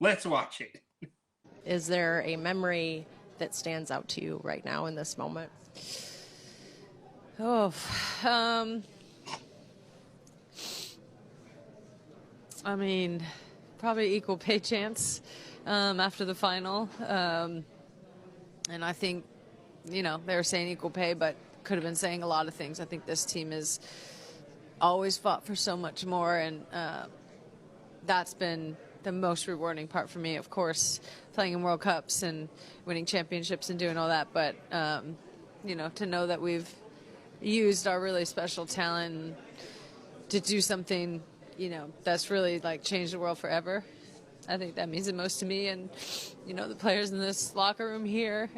Let's watch it. Is there a memory that stands out to you right now in this moment? Oh, I mean, probably equal pay chance after the final. And I think, they were saying equal pay, but could have been saying a lot of things. I think this team has always fought for so much more, and that's been the most rewarding part for me. Of course, playing in World Cups and winning championships and doing all that, but to know that we've used our really special talent to do something, that's really like changed the world forever. I think that means the most to me, and the players in this locker room here.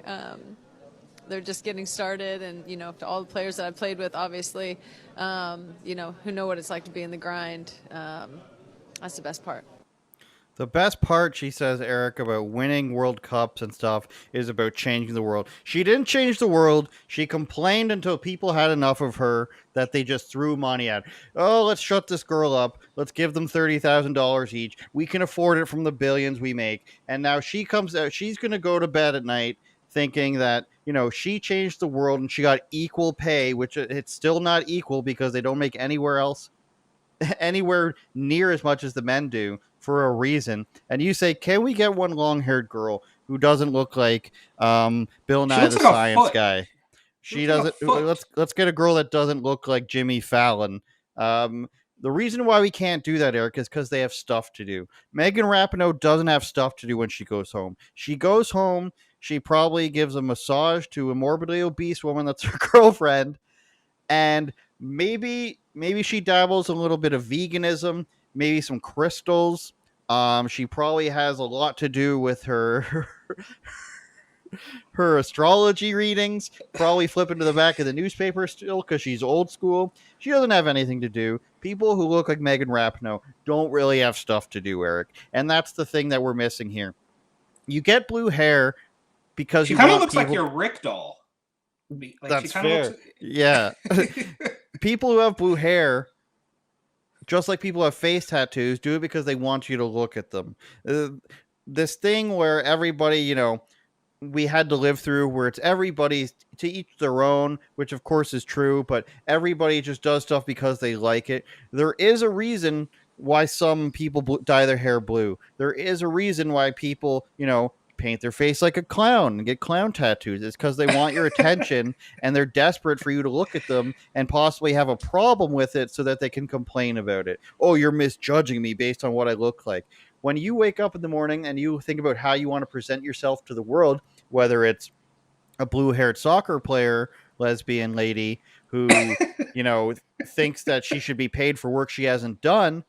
They're just getting started, and to all the players that I've played with, obviously, who know what it's like to be in the grind. That's the best part. The best part, she says, Eric, about winning World Cups and stuff is about changing the world. She didn't change the world. She complained until people had enough of her that they just threw money at. Oh, let's shut this girl up. Let's give them $30,000 each. We can afford it from the billions we make. And now she comes out. She's going to go to bed at night thinking that, she changed the world and she got equal pay, which it's still not equal because they don't make anywhere near as much as the men do for a reason. And you say, can we get one long-haired girl who doesn't look like Bill Nye the Science Guy? She doesn't. Let's get a girl that doesn't look like Jimmy Fallon. The reason why we can't do that, Eric, is because they have stuff to do. Megan Rapinoe doesn't have stuff to do when she goes home. She goes home. She probably gives a massage to a morbidly obese woman that's her girlfriend, and maybe she dabbles a little bit of veganism, maybe some crystals. She probably has a lot to do with her astrology readings, probably flipping to the back of the newspaper still because she's old school. She doesn't have anything to do. People who look like Megan Rapinoe don't really have stuff to do, Eric. And that's the thing that we're missing here. You get blue hair because she you kind want of looks people... like your Rick doll. That's fair. Yeah. People who have blue hair, just like people who have face tattoos, do it because they want you to look at them. This thing where everybody, we had to live through, where it's everybody to each their own, which of course is true, but everybody just does stuff because they like it. There is a reason why some people dye their hair blue. There is a reason why people, paint their face like a clown and get clown tattoos. It's because they want your attention and they're desperate for you to look at them and possibly have a problem with it so that they can complain about it. Oh, you're misjudging me based on what I look like. When you wake up in the morning and you think about how you want to present yourself to the world, whether it's a blue-haired soccer player, lesbian lady who, thinks that she should be paid for work she hasn't done,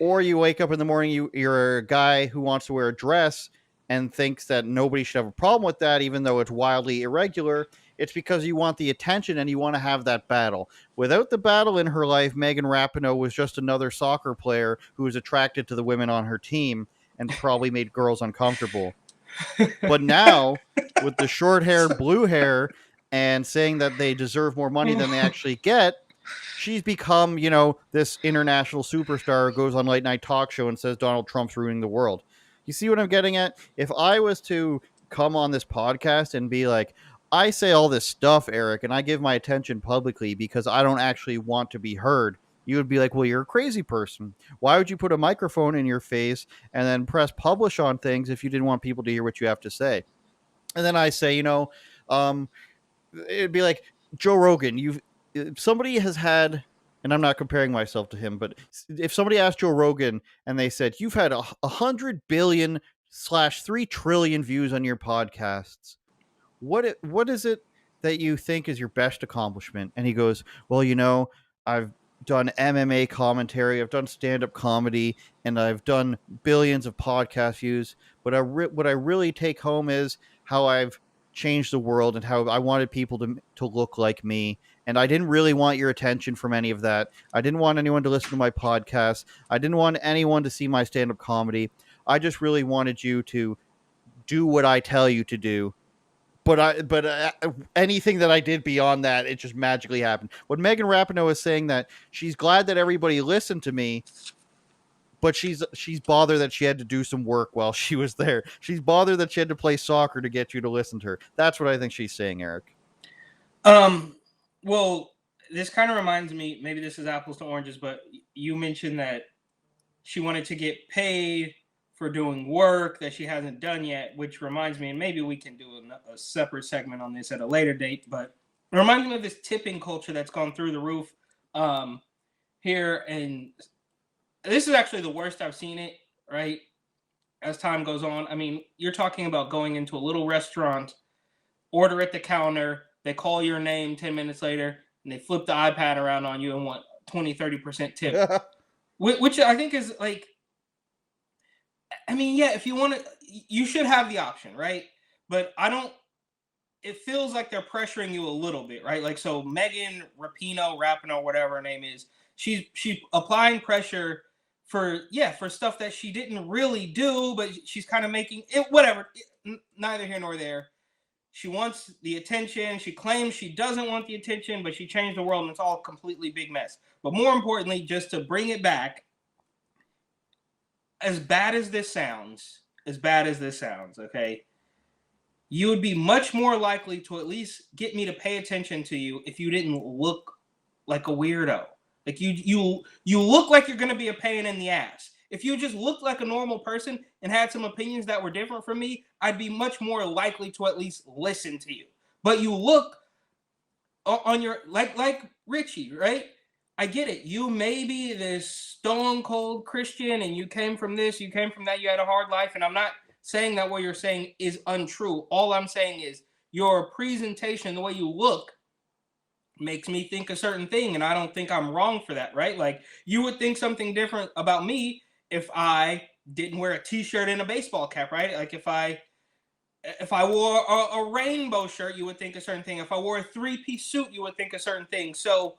or you wake up in the morning, you're a guy who wants to wear a dress and thinks that nobody should have a problem with that, even though it's wildly irregular, it's because you want the attention and you want to have that battle. Without the battle in her life, Megan Rapinoe was just another soccer player who was attracted to the women on her team and probably made girls uncomfortable. But now, with the short hair, blue hair, and saying that they deserve more money than they actually get, she's become, this international superstar who goes on late night talk show and says Donald Trump's ruining the world. You see what I'm getting at? If I was to come on this podcast and be like, I say all this stuff, Eric, and I give my attention publicly because I don't actually want to be heard, you would be like, well, you're a crazy person. Why would you put a microphone in your face and then press publish on things if you didn't want people to hear what you have to say? And then I say, it'd be like Joe Rogan. If somebody has had, and I'm not comparing myself to him, but if somebody asked Joe Rogan and they said, you've had 100 billion/3 trillion views on your podcasts, what is it that you think is your best accomplishment? And he goes, well, I've done MMA commentary, I've done stand-up comedy, and I've done billions of podcast views. But what I really take home is how I've changed the world and how I wanted people to look like me. And I didn't really want your attention from any of that. I didn't want anyone to listen to my podcast. I didn't want anyone to see my stand-up comedy. I just really wanted you to do what I tell you to do. But anything that I did beyond that, it just magically happened. What Megan Rapinoe is saying, that she's glad that everybody listened to me, but she's bothered that she had to do some work while she was there. She's bothered that she had to play soccer to get you to listen to her. That's what I think she's saying, Eric. Well, this kind of reminds me, maybe this is apples to oranges, but you mentioned that she wanted to get paid for doing work that she hasn't done yet, which reminds me, and maybe we can do a separate segment on this at a later date, but it reminds me of this tipping culture that's gone through the roof here. And this is actually the worst I've seen it, right? As time goes on. I mean, you're talking about going into a little restaurant, order at the counter, they call your name 10 minutes later, and they flip the iPad around on you and want 20, 30% tip. Which I think is like, I mean, yeah, if you want to, you should have the option, right? But it feels like they're pressuring you a little bit, right? Like, so Megan Rapinoe, whatever her name is, she's applying pressure for stuff that she didn't really do, but she's kind of making it, whatever, neither here nor there. She wants the attention. She claims she doesn't want the attention, but she changed the world, and it's all a completely big mess. But more importantly, just to bring it back, as bad as this sounds, okay, you would be much more likely to at least get me to pay attention to you if you didn't look like a weirdo. Like you look like you're going to be a pain in the ass. If you just looked like a normal person and had some opinions that were different from me, I'd be much more likely to at least listen to you. But you look on your, like Richie, right? I get it. You may be this stone cold Christian and you came from this, you came from that, you had a hard life. And I'm not saying that what you're saying is untrue. All I'm saying is your presentation, the way you look, makes me think a certain thing. And I don't think I'm wrong for that, right? Like, you would think something different about me if I didn't wear a t-shirt and a baseball cap, right? Like if I wore a rainbow shirt, you would think a certain thing. If I wore a three-piece suit, you would think a certain thing. So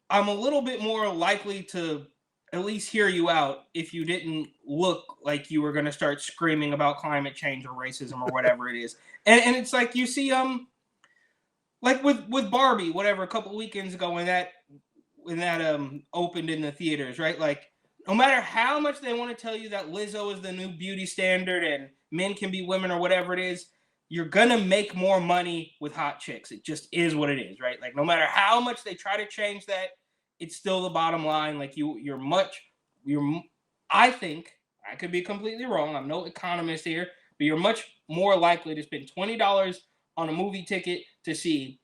I'm a little bit more likely to at least hear you out if you didn't look like you were going to start screaming about climate change or racism or whatever it is. And it's like you see, like with Barbie, whatever, a couple of weekends ago when that opened in the theaters, right? Like, no matter how much they want to tell you that Lizzo is the new beauty standard and men can be women or whatever it is, you're going to make more money with hot chicks. It just is what it is, right? Like, no matter how much they try to change that, it's still the bottom line. Like, I think, I could be completely wrong, I'm no economist here, but you're much more likely to spend $20 on a movie ticket to see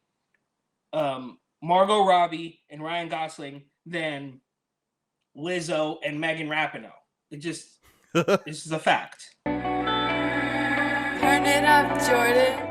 Margot Robbie and Ryan Gosling than Lizzo and Megan Rapinoe. It just, this is a fact. Turn it up, Jordan.